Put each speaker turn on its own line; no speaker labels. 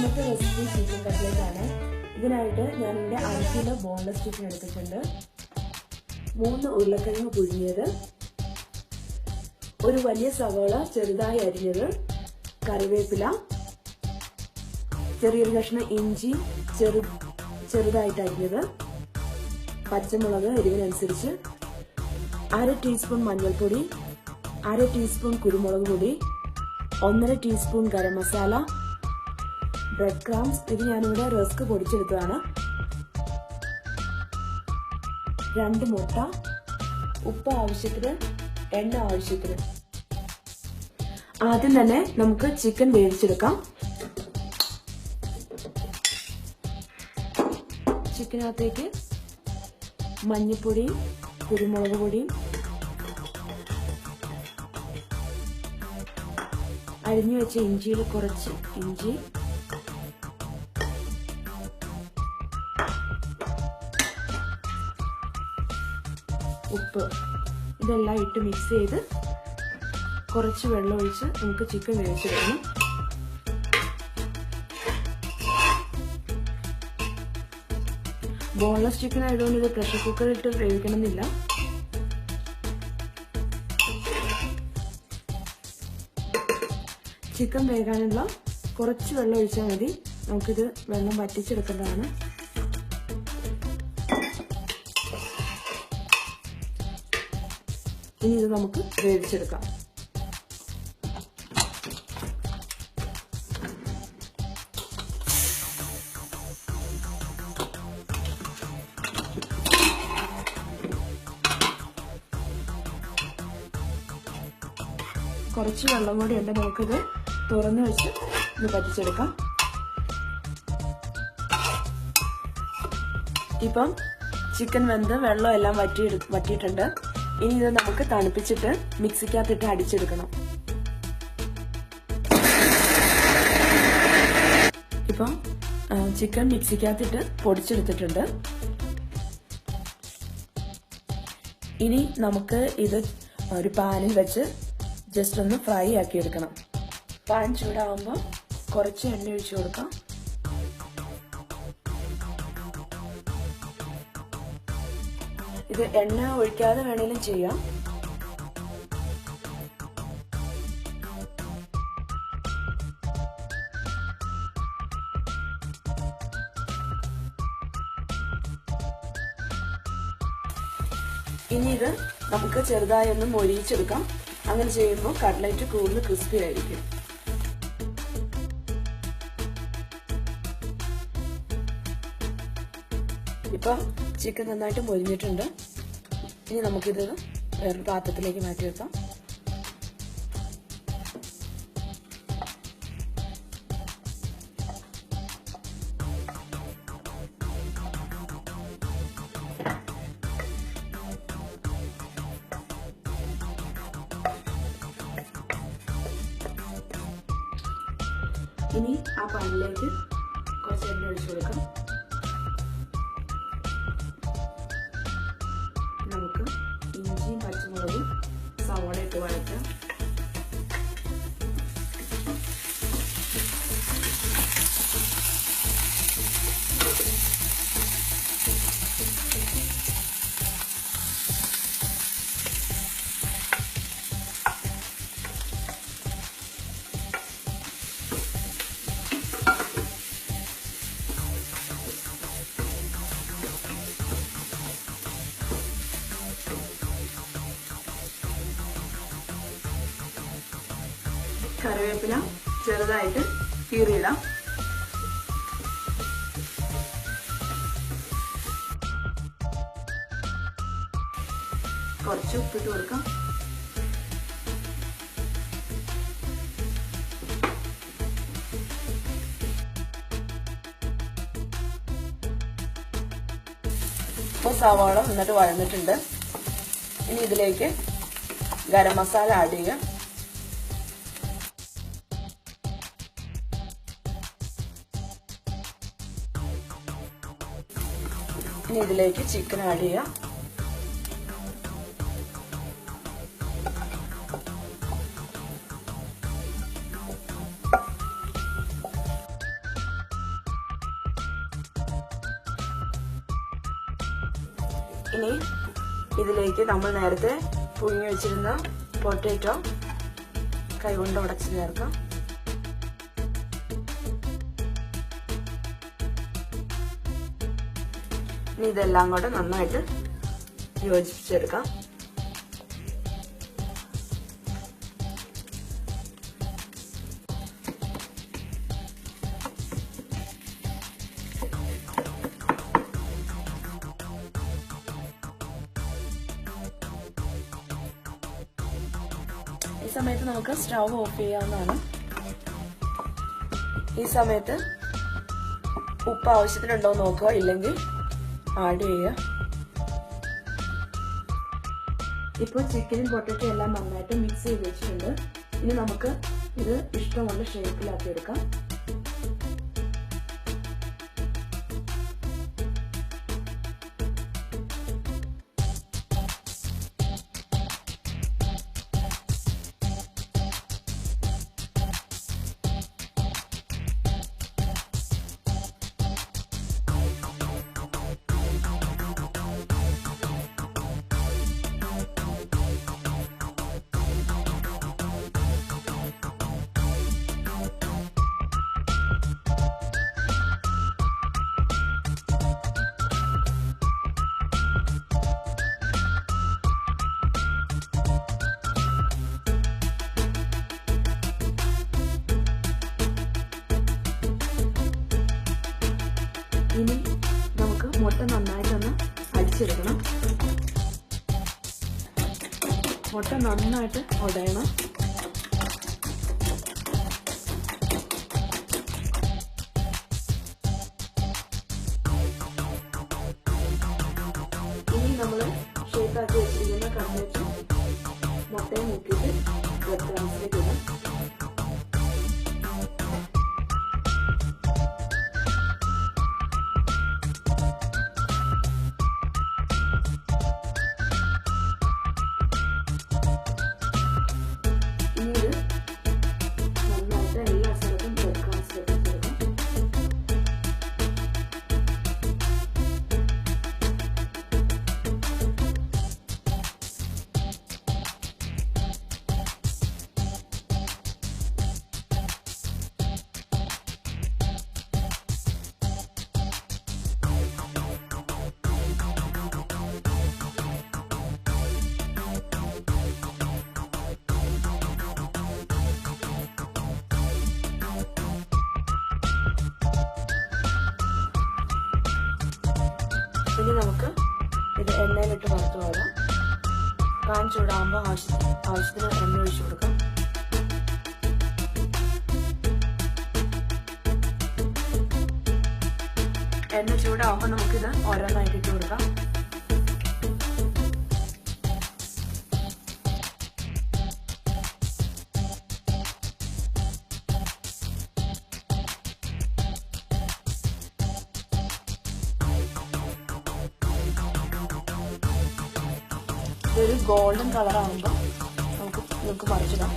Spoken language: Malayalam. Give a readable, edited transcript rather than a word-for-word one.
ഇന്നത്തെ റെസിപ്പി ചിക്കൻ കട്ട്ലറ്റ് ആണ്. ഇതിനായിട്ട് ഞാൻ ഇവിടെ 1 കിലോ ബോൺലെസ് ചിക്കൻ എടുത്തിട്ടുണ്ട്, 3 ഉരുളക്കിഴങ്ങ് പുഴുങ്ങിയത്, ഒരു വലിയ സവാള ചെറുതായി അരിഞ്ഞത്, കറിവേപ്പില, ചെറിയൊരു കഷ്ണം ഇഞ്ചി ചെറുതായിട്ട് അരിഞ്ഞത്, പച്ചമുളക് എരിവിനനുസരിച്ച്, 1/2 ടീസ്പൂൺ മഞ്ഞൾപ്പൊടി, 1/2 ടീസ്പൂൺ കുരുമുളക് പൊടി, 1/2 teaspoon garam masala, bread crumbs, ഇത് ഞാനിവിടെ റസ്ക് പൊടിച്ചെടുത്തതാണ്, 2 മുട്ട, ഉപ്പ് ആവശ്യത്തിന്, എണ്ണ ആവശ്യത്തിന്. ആദ്യം തന്നെ നമുക്ക് ചിക്കൻ വേവിച്ചെടുക്കാം. ചിക്കനകത്തേക്ക് മഞ്ഞൾപ്പൊടിയും കുരുമുളക് പൊടിയും അരിഞ്ഞു വെച്ച ഇഞ്ചിയിൽ കുറച്ച് ഇഞ്ചി, ഉപ്പ്, ഇതെല്ലാം ഇട്ട് മിക്സ് ചെയ്ത് കുറച്ച് വെള്ളം ഒഴിച്ച് നമുക്ക് ചിക്കൻ വേവിച്ചെടുക്കണം. ബോൺലെസ് ചിക്കൻ ആയതുകൊണ്ട് ഇത് പ്രഷർ കുക്കറിലിട്ട് വേവിക്കണമെന്നില്ല. ചിക്കൻ വേകാനുള്ള കുറച്ച് വെള്ളം ഒഴിച്ചാൽ മതി. നമുക്കിത് വെള്ളം വറ്റിച്ചെടുക്കേണ്ടതാണ്. ഇനി ഇത് നമുക്ക് വേവിച്ചെടുക്കാം. കുറച്ച് വെള്ളം കൂടി ഉണ്ട്, നമുക്കിത് തുറന്നു വെച്ച് ഇത് പറ്റിച്ചെടുക്കാം. ഇപ്പം ചിക്കൻ വെന്ത് വെള്ളം എല്ലാം വറ്റിയിട്ടുണ്ട്. ഇനി ഇത് നമുക്ക് തണുപ്പിച്ചിട്ട് മിക്സിക്കകത്തിട്ട് അടിച്ചെടുക്കണം. ഇപ്പം ചിക്കൻ മിക്സിക്കകത്തിട്ട് പൊടിച്ചെടുത്തിട്ടുണ്ട്. ഇനി നമുക്ക് ഇത് ഒരു പാനിൽ വെച്ച് ജസ്റ്റ് ഒന്ന് ഫ്രൈ ആക്കി എടുക്കണം. പാൻ ചൂടാവുമ്പോൾ കുറച്ച് എണ്ണ ഒഴിച്ചു കൊടുക്കാം. ഇത് എണ്ണ ഒഴിക്കാതെ വേണേലും ചെയ്യാം. ഇനി ഇത് നമുക്ക് ചെറുതായി ഒന്ന് മൊരിയിച്ചെടുക്കാം. അങ്ങനെ ചെയ്യുമ്പോൾ കട്ട്ലറ്റ് കൂടുതൽ ക്രിസ്പി ആയിരിക്കും. ഇപ്പൊ ചിക്കൻ നന്നായിട്ട് മൊരിഞ്ഞിട്ടുണ്ട്. ഇനി നമുക്കിത് വേറൊരു പാത്രത്തിലേക്ക് മാറ്റി വെക്കാം. ഇനി ആ പാനിലേക്ക് കുറച്ച് എണ്ണ ഒഴിച്ചു കൊടുക്കാം. നമുക്ക് ഇഞ്ചിയും പച്ചമുളകും സവാള ഇട്ട് വഴറ്റാം. കറിവേപ്പില ചെറുതായിട്ട് കീറിയിടാം. കുറച്ച് ഉപ്പിട്ട് കൊടുക്കാം. ഇപ്പോൾ സവാള നന്നായിട്ട് വഴന്നിട്ടുണ്ട്. ഇനി ഇതിലേക്ക് ഗരം മസാല ആഡ് ചെയ്യാം. ഇനി ഇതിലേക്ക് ചിക്കൻ ആഡ് ചെയ്യാം. ഇനി ഇതിലേക്ക് നമ്മൾ നേരത്തെ പുഴുങ്ങി വെച്ചിരുന്ന പൊട്ടാറ്റോ കൈകൊണ്ട് ഉടച്ച് ചേർക്കാം. ഇനി ഇതെല്ലാം കൂടെ നന്നായിട്ട് യോജിപ്പിച്ചെടുക്കാം. ഈ സമയത്ത് നമുക്ക് സ്റ്റവ് ഓഫ് ചെയ്യാവുന്നതാണ്. ഈ സമയത്ത് ഉപ്പ് ആവശ്യത്തിനുണ്ടോ എന്ന് നോക്കുക, ഇല്ലെങ്കിൽ ആഡ് ചെയ്യുക. ഇപ്പോൾ ചിക്കനും പൊട്ടറ്റോ എല്ലാം നന്നായിട്ട് മിക്സ് ചെയ്ത് വെച്ചിട്ടുണ്ട്. ഇനി നമുക്ക് ഇത് ഇഷ്ടമുള്ള ഷേപ്പിലാക്കി എടുക്കാം. ഇനി നമുക്ക് മുട്ട നന്നായിട്ടൊന്ന് അടിച്ചെടുക്കണം. മുട്ട നന്നായിട്ട് ഉടയണം. ഇനി നമ്മൾ ഷേപ്പാക്കി വെച്ചിരിക്കുന്ന കട്ട്ലറ്റ് മുട്ടയെ മുക്കിയിട്ട് ബ്രെഡ് ക്രംസിലേക്ക് ഇടാം. ഇനി നമുക്ക് ഇത് എണ്ണയിലിട്ട് വറുത്ത് പോകാം. പാൻ ചൂടാകുമ്പോൾ ആവശ്യത്തിന് എണ്ണ ഒഴിച്ചു കൊടുക്കാം. എണ്ണ ചൂടാകുമ്പോൾ നമുക്കിത് ഓരോന്നായിട്ട് ഇട്ട് കൊടുക്കാം. ഇതൊരു ഗോൾഡൻ കളർ ആകുമ്പോൾ നമുക്ക് മറിച്ചിടാം.